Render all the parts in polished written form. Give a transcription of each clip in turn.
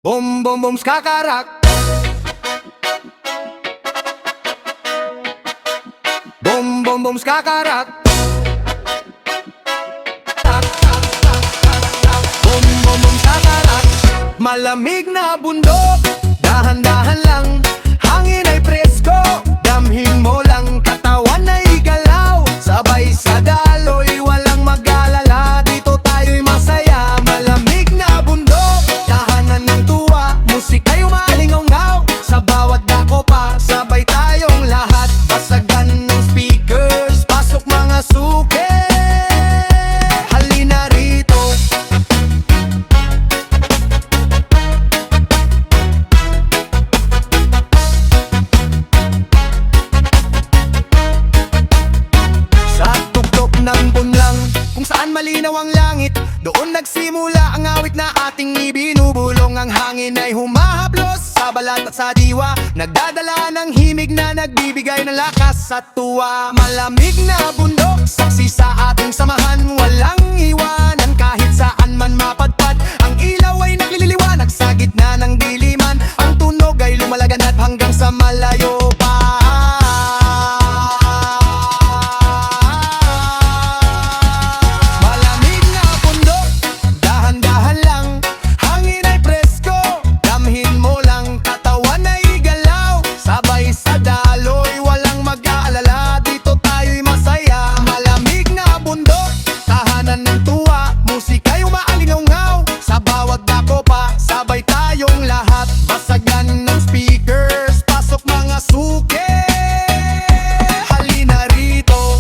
Boom boom boom skakarak. Boom boom boom skakarak. Boom boom boom skakarak. Malamig na bundok, dahan-dahan lang, hangin ay presko, damhin mo lang, katawan ay galaw, sabay sa daloy, walang mag-alala, dito tayo'y masaya. Malamig na bundok, tahanan ng tuwa, musika'y umalingaw-ngaw, sa bawat dako pa, sabay tayong lahat, basagan ng speakers, pasok mga suke, halina rito. Sa tuktok ng bunlang, kung saan malinaw ang langit, doon nagsimula ang awit na ating ibinubulong. Ang hangin ay humahaplos sa balat at sa diwa, nagdadala ng himig na nagbibigay ng lakas at tuwa. Malamig na bundok, saksi sa ating samahan, walang iwanan kahit saan man mapadpad. Ang ilaw ay nagliliwanag sa gitna ng diliman, ang tunog ay lumalaganap hanggang sa malayo pa. Malamig na bundok, dahan-dahan lang, hangin ay presko, damhin mo lang, katawan ay galaw, sabay sa daloy, walang mag-aalala, dito tayo'y masaya. Malamig na bundok, tahanan ng tuwa, musika'y umaalingaw-ngaw, sa bawat dako pa, sabay tayong lahat, basagan ng speakers, pasok mga suke, halina rito.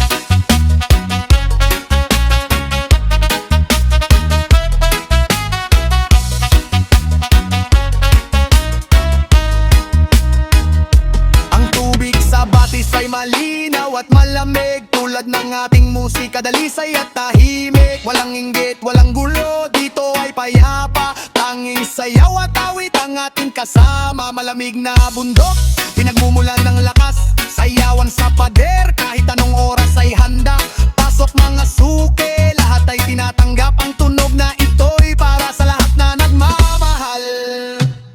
Ang tubig sa batis ay malinaw at malamig, tulad ng ating musika, dalisay at tahimik. Walang inggit, walang gulo, dito ay payapa, tanging sayaw at awit ang ating kasama. Malamig na bundok, pinagmumulan ng lakas, sayawan sa pader, kahit anong oras ay handa. Pasok mga suke, lahat ay tinatanggap, ang tunog na ito'y para sa lahat na nagmamahal.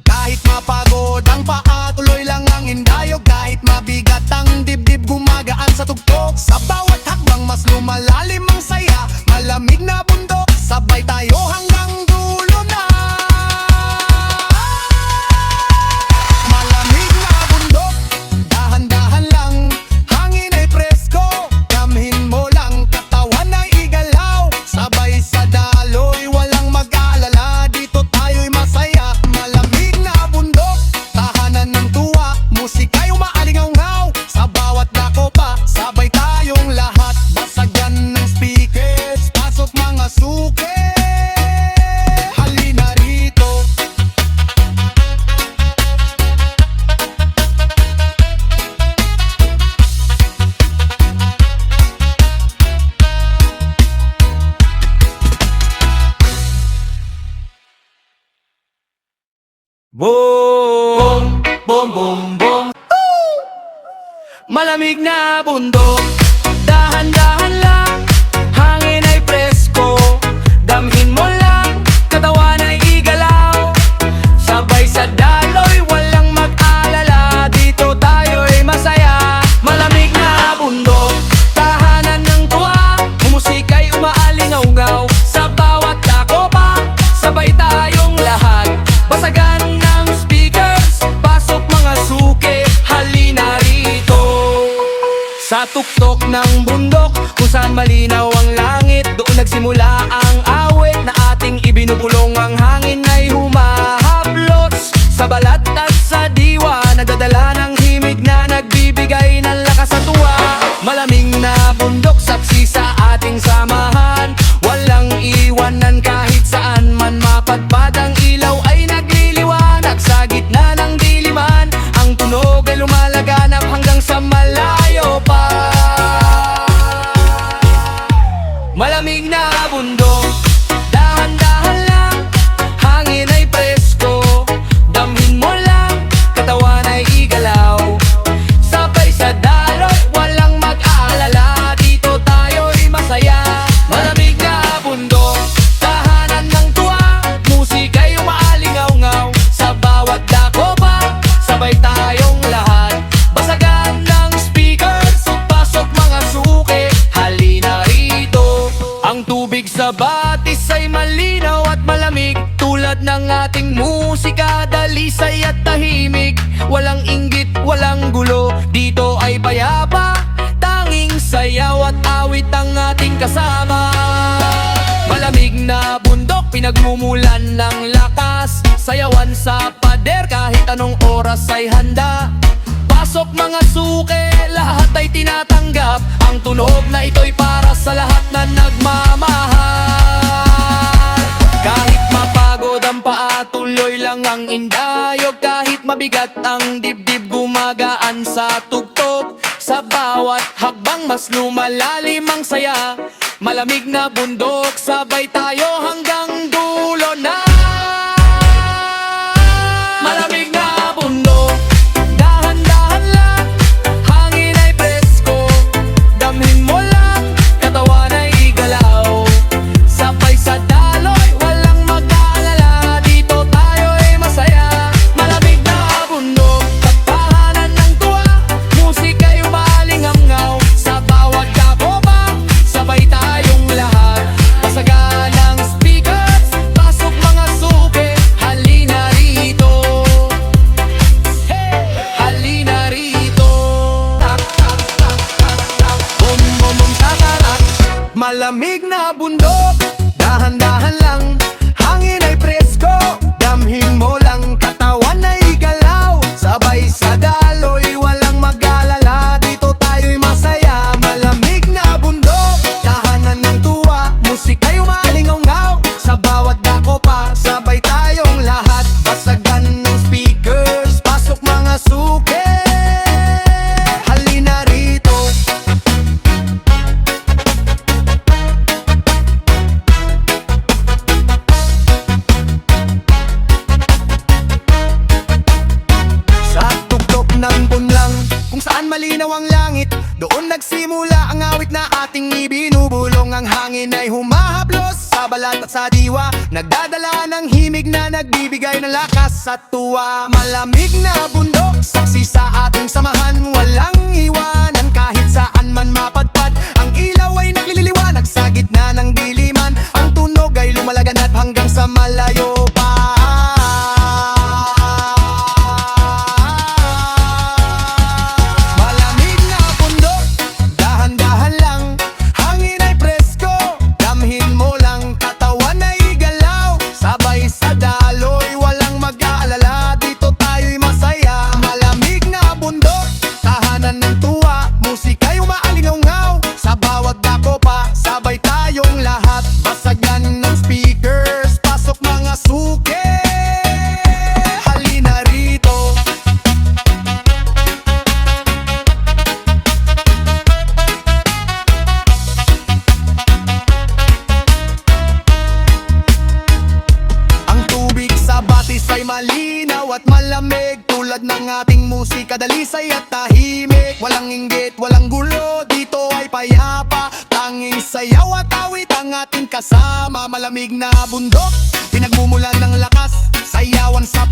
Kahit mapagod ang paa, tuloy lang ang indayog, kahit mabigat ang dibdib, gumagaan sa tugtog. Sa bawat hakbang mas lumalalim ang saya, malamig na bundok, sabay tayo hanggang dulo na. Malamig na bundok, dahan-dahan lang, hangin ay presko, damhin mo lang, katawan ay igalaw, sabay sa daloy, walang mag-aalala, dito tayo'y masaya. Malamig na bundok, tahanan ng tuwa, musika'y umaalingaw-ngaw, sa bawat dako pa, sabay tayong lahat, basagan ng speakers, pasok mga suke, halina rito. Boom, boom, boom, boom. Malamig na bundok, dahan-dahan lang, hangin ay presko, damhin mo lang, katawan ay igalaw, sabay sa daloy, walang mag-alala, dito tayo'y masaya. Malamig na bundok, tahanan ng tuwa, musika'y umaalingaw-ngaw, sa bawat dako pa, sabay tayong lahat, basagan ng speakers, pasok mga suke, halina rito. Sa tuktok ng bundok, kung saan malinaw ang langit, doon nagsimula ang awit na ating ibinubulong. Ang hangin ay humahaplos sa balat at sa diwa, nagdadala ng himig na nagbibigay ng lakas at tuwa. Malamig na bundok, saksi sa ating samahan, walang iwanan kahit saan man mapadpad. Ang ilaw ay nagliliwanag sa gitna ng diliman, ang tunog ay lumalaganap hanggang sa malayo pa. Malamig na bundok, dahan-dahan lang, hangin ay ating musika, dalisay at tahimik. Walang inggit, walang gulo, dito ay payapa. Tanging sayaw at awit ang ating kasama. Malamig na bundok, pinagmumulan ng lakas. Sayawan sa pader, kahit anong oras ay handa. Pasok mga suke, lahat ay tinatanggap. Ang tunog na ito'y para sa lahat na nagmamahal. Kahit mapagod ang paa, tuloy lang ang indayog. Kahit mabigat ang dibdib, gumagaan sa tugtog. Sa bawat hakbang mas lumalalim ang saya. Malamig na bundok, sabay tayo hanggang dulo na. Malamig na bundok, dahan-dahan lang. Hangin ay presko, damhin mo lang. Katawan ay igalaw, sabay sa daloy, walang mag-aalala. Dito tayo ay masaya. Malamig na bundok, tapahanan ng tuwa. Musika'y umalingamngaw, sa bawat kakoba, sabay tayong lahat. Pasagan ng speakers, pasok mga suke. Halina rito, hey! Halina rito. Tak, tak, tak, tak, tak. Bum, bum, bum, tatarak. Malamig na bundok, dahan-dahan lang. Hangin ay presko, damhin mo lang. Katawan ay galaw, sabay sa daloy, walang mag-alala. Dito tayo'y masaya. Malamig na bundok, tahanan ng tuwa. Musika'y umalingaw-ngaw, sa bawat dako pa, sabay tayong lahat. Basagan ng speakers, pasok mga suke. Halina rito. Sa tuktok ng bunlang, kung saan malinaw ang langit, doon nagsimula ang awit na ating ibinubulong. Ang hangin ay humahaplos sa balat at sa diwa, nagdadala ng himig na nagbibigay ng lakas at tuwa. Malamig na bundok, saksi sa ating samahan. Walang iwanan kahit saan man mapadpad. Ang ilaw ay nagliliwanag sa gitna ng diliman. Ang tunog ay lumalaganap hanggang sa malayo pa. Malamig na bundok, dahan-dahan lang. Hangin ay presko, damhin mo lang. Katawan ay galaw, sabay sa daloy, walang mag-aalala. Dito tayo'y masaya. Malamig na bundok, tahanan ng tuwa. Musika'y umaalingaw-ngaw, sa bawat dako pa, sabay tayong lahat. Basagan ng speakers, pasok mga suke. Halina rito. Ang tubig sa batis ay malinaw at malamig, tulad ng ating musika, dalisay at tahimik. Walang inggit, walang gulo, dito ay payapa. Tanging sayaw at awit ang ating kasama. Malamig na bundok, pinagmumulan ng lakas. Sayawan sa